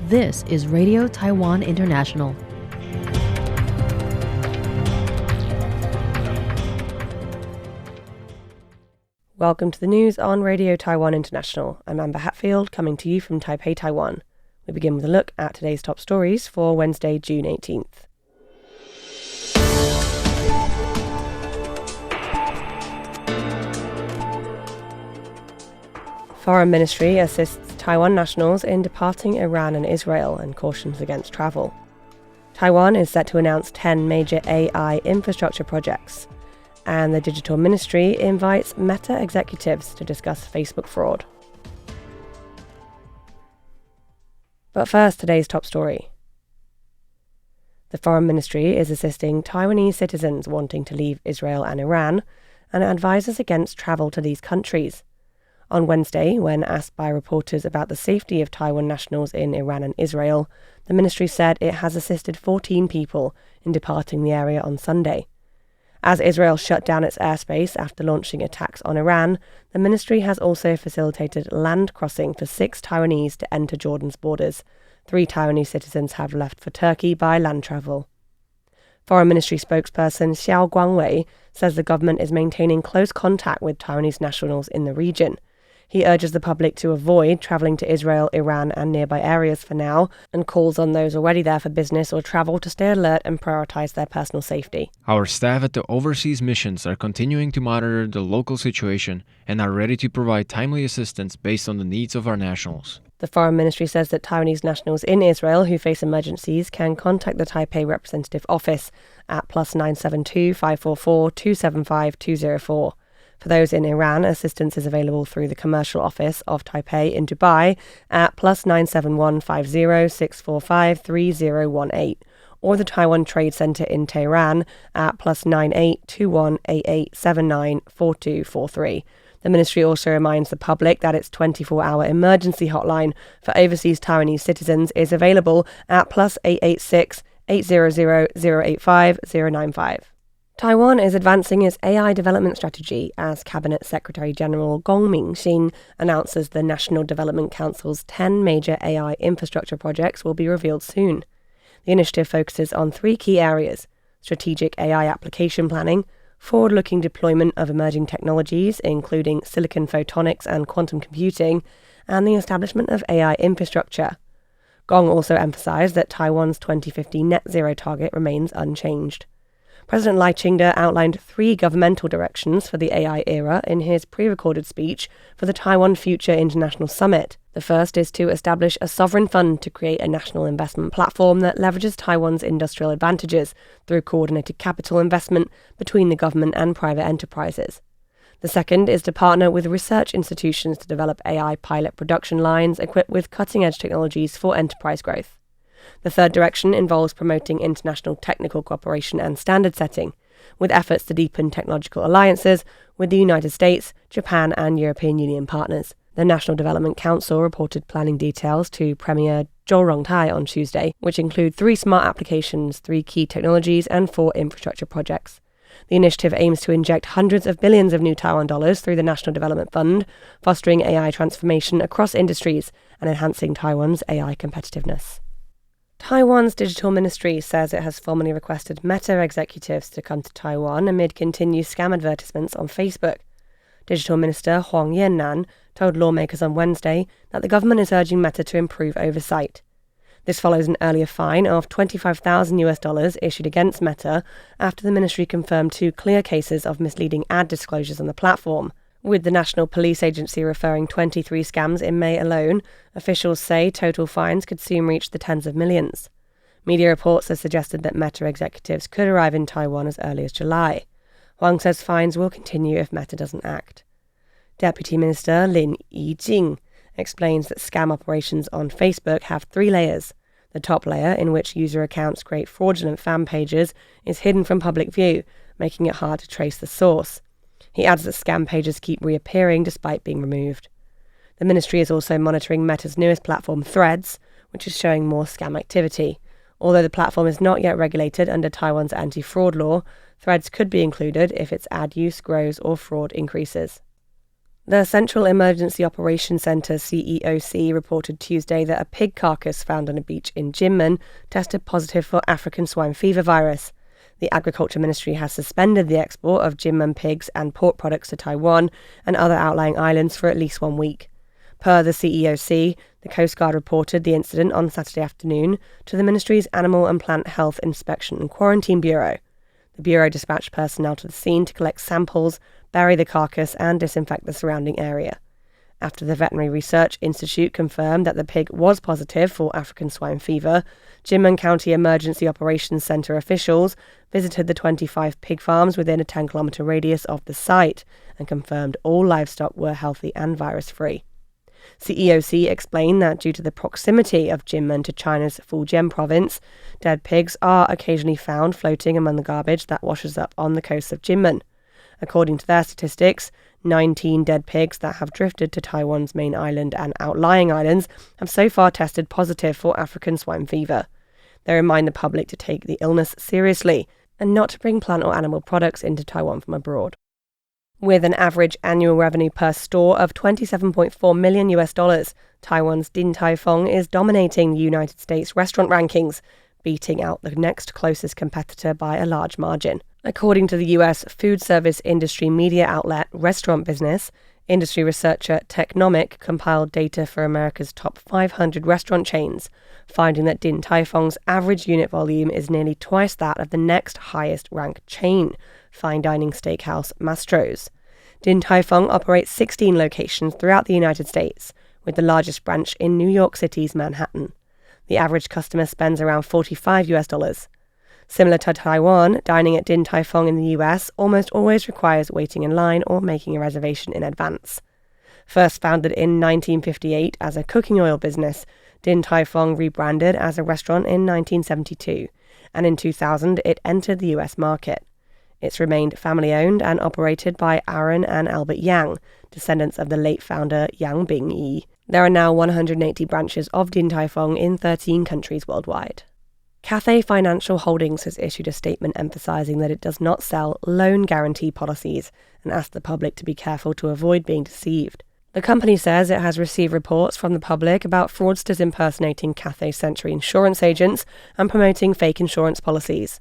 This is Radio Taiwan International. Welcome to the news on Radio Taiwan International. I'm Amber Hatfield, coming to you from Taipei, Taiwan. We begin with a look at today's top stories for Wednesday, June 18th. Foreign Ministry assists Taiwan nationals in departing Iran and Israel and cautions against travel. Taiwan is set to announce 10 major AI infrastructure projects. And the Digital Ministry invites Meta executives to discuss Facebook fraud. But first, today's top story. The Foreign Ministry is assisting Taiwanese citizens wanting to leave Israel and Iran and advises against travel to these countries. On Wednesday, when asked by reporters about the safety of Taiwan nationals in Iran and Israel, the ministry said it has assisted 14 people in departing the area on Sunday. As Israel shut down its airspace after launching attacks on Iran, the ministry has also facilitated land crossing for 6 Taiwanese to enter Jordan's borders. 3 Taiwanese citizens have left for Turkey by land travel. Foreign Ministry spokesperson Xiao Guangwei says the government is maintaining close contact with Taiwanese nationals in the region. He urges the public to avoid travelling to Israel, Iran and nearby areas for now, and calls on those already there for business or travel to stay alert and prioritise their personal safety. Our staff at the overseas missions are continuing to monitor the local situation and are ready to provide timely assistance based on the needs of our nationals. The Foreign Ministry says that Taiwanese nationals in Israel who face emergencies can contact the Taipei representative office at +972 544 275 204. For those in Iran, assistance is available through the commercial office of Taipei in Dubai at +971 50 645 3018, or the Taiwan Trade Center in Tehran at +98 21 88 79 4243. The ministry also reminds the public that its 24-hour emergency hotline for overseas Taiwanese citizens is available at +886 800 085 095. Taiwan is advancing its AI development strategy as Cabinet Secretary General Gong Mingxin announces the National Development Council's 10 major AI infrastructure projects will be revealed soon. The initiative focuses on 3 key areas: strategic AI application planning, forward-looking deployment of emerging technologies, including silicon photonics and quantum computing, and the establishment of AI infrastructure. Gong also emphasized that Taiwan's 2050 net zero target remains unchanged. President Lai Ching-te outlined 3 governmental directions for the AI era in his pre-recorded speech for the Taiwan Future International Summit. The first is to establish a sovereign fund to create a national investment platform that leverages Taiwan's industrial advantages through coordinated capital investment between the government and private enterprises. The second is to partner with research institutions to develop AI pilot production lines equipped with cutting-edge technologies for enterprise growth. The third direction involves promoting international technical cooperation and standard setting, with efforts to deepen technological alliances with the United States, Japan and European Union partners. The National Development Council reported planning details to Premier Zhou Rongtai on Tuesday, which include 3 smart applications, 3 key technologies and 4 infrastructure projects. The initiative aims to inject hundreds of billions of new Taiwan dollars through the National Development Fund, fostering AI transformation across industries and enhancing Taiwan's AI competitiveness. Taiwan's Digital Ministry says it has formally requested Meta executives to come to Taiwan amid continued scam advertisements on Facebook. Digital Minister Huang Yannan told lawmakers on Wednesday that the government is urging Meta to improve oversight. This follows an earlier fine of $25,000 issued against Meta after the ministry confirmed 2 clear cases of misleading ad disclosures on the platform. With the National Police Agency referring 23 scams in May alone, officials say total fines could soon reach the tens of millions. Media reports have suggested that Meta executives could arrive in Taiwan as early as July. Huang says fines will continue if Meta doesn't act. Deputy Minister Lin Yijing explains that scam operations on Facebook have 3 layers. The top layer, in which user accounts create fraudulent fan pages, is hidden from public view, making it hard to trace the source. He adds that scam pages keep reappearing despite being removed. The ministry is also monitoring Meta's newest platform, Threads, which is showing more scam activity. Although the platform is not yet regulated under Taiwan's anti-fraud law, Threads could be included if its ad use grows or fraud increases. The Central Emergency Operations Centre CEOC reported Tuesday that a pig carcass found on a beach in Jinmen tested positive for African swine fever virus. The Agriculture Ministry has suspended the export of Jinmen pigs and pork products to Taiwan and other outlying islands for at least 1 week. Per the CEOC, the Coast Guard reported the incident on Saturday afternoon to the Ministry's Animal and Plant Health Inspection and Quarantine Bureau. The Bureau dispatched personnel to the scene to collect samples, bury the carcass and disinfect the surrounding area. After the Veterinary Research Institute confirmed that the pig was positive for African swine fever, Jinmen County Emergency Operations Centre officials visited the 25 pig farms within a 10-kilometre radius of the site and confirmed all livestock were healthy and virus-free. CEOC explained that due to the proximity of Jinmen to China's Fujian province, dead pigs are occasionally found floating among the garbage that washes up on the coast of Jinmen. According to their statistics, 19 dead pigs that have drifted to Taiwan's main island and outlying islands have so far tested positive for African swine fever. They remind the public to take the illness seriously and not to bring plant or animal products into Taiwan from abroad. With an average annual revenue per store of $27.4 million, Taiwan's Din Tai Fung is dominating the United States restaurant rankings, beating out the next closest competitor by a large margin. According to the US food service industry media outlet Restaurant Business, industry researcher Technomic compiled data for America's top 500 restaurant chains, finding that Din Tai Fung's average unit volume is nearly twice that of the next highest ranked chain, fine dining steakhouse Mastro's. Din Tai Fung operates 16 locations throughout the United States, with the largest branch in New York City's Manhattan. The average customer spends around $45. Similar to Taiwan, dining at Din Tai Fung in the US almost always requires waiting in line or making a reservation in advance. First founded in 1958 as a cooking oil business, Din Tai Fung rebranded as a restaurant in 1972, and in 2000 it entered the US market. It's remained family-owned and operated by Aaron and Albert Yang, descendants of the late founder Yang Bing-yi. There are now 180 branches of Din Tai Fung in 13 countries worldwide. Cathay Financial Holdings has issued a statement emphasising that it does not sell loan guarantee policies and asked the public to be careful to avoid being deceived. The company says it has received reports from the public about fraudsters impersonating Cathay Century insurance agents and promoting fake insurance policies.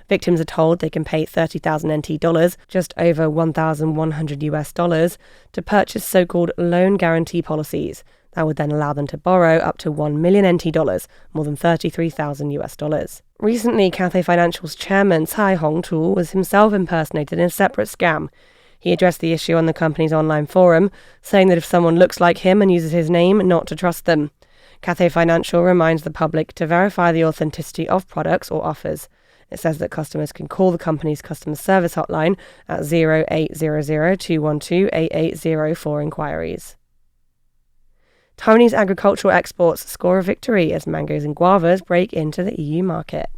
Victims are told they can pay 30,000 NT dollars, just over $1,100 to purchase so-called loan guarantee policies that would then allow them to borrow up to 1 million NT dollars, more than $33,000. Recently, Cathay Financial's chairman Tsai Hong-tu was himself impersonated in a separate scam. He addressed the issue on the company's online forum, saying that if someone looks like him and uses his name, not to trust them. Cathay Financial reminds the public to verify the authenticity of products or offers. It says that customers can call the company's customer service hotline at 0800 212 8800 for inquiries. Taiwanese agricultural exports score a victory as mangoes and guavas break into the EU market.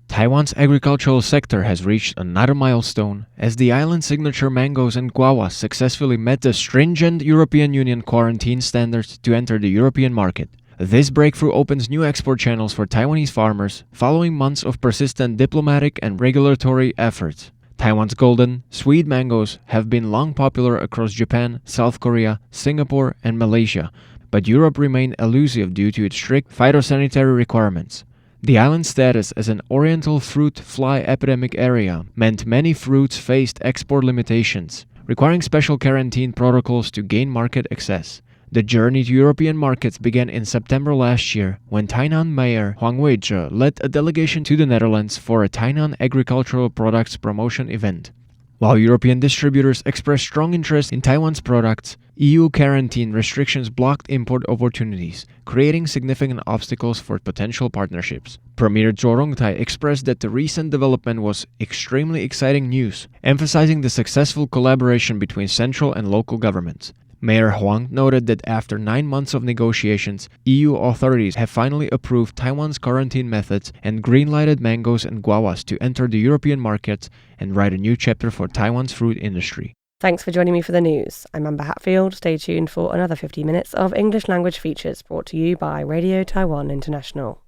Taiwan's agricultural sector has reached another milestone as the island's signature mangoes and guavas successfully met the stringent European Union quarantine standards to enter the European market. This breakthrough opens new export channels for Taiwanese farmers following months of persistent diplomatic and regulatory efforts. Taiwan's golden, sweet mangoes have been long popular across Japan, South Korea, Singapore, and Malaysia, but Europe remained elusive due to its strict phytosanitary requirements. The island's status as an oriental fruit fly epidemic area meant many fruits faced export limitations, requiring special quarantine protocols to gain market access. The journey to European markets began in September last year when Tainan Mayor Huang Weizhe led a delegation to the Netherlands for a Tainan agricultural products promotion event. While European distributors expressed strong interest in Taiwan's products, EU quarantine restrictions blocked import opportunities, creating significant obstacles for potential partnerships. Premier Zhou Rongtai expressed that the recent development was extremely exciting news, emphasizing the successful collaboration between central and local governments. Mayor Huang noted that after 9 months of negotiations, EU authorities have finally approved Taiwan's quarantine methods and green-lighted mangoes and guavas to enter the European markets and write a new chapter for Taiwan's fruit industry. Thanks for joining me for the news. I'm Amber Hatfield. Stay tuned for another 50 minutes of English language features brought to you by Radio Taiwan International.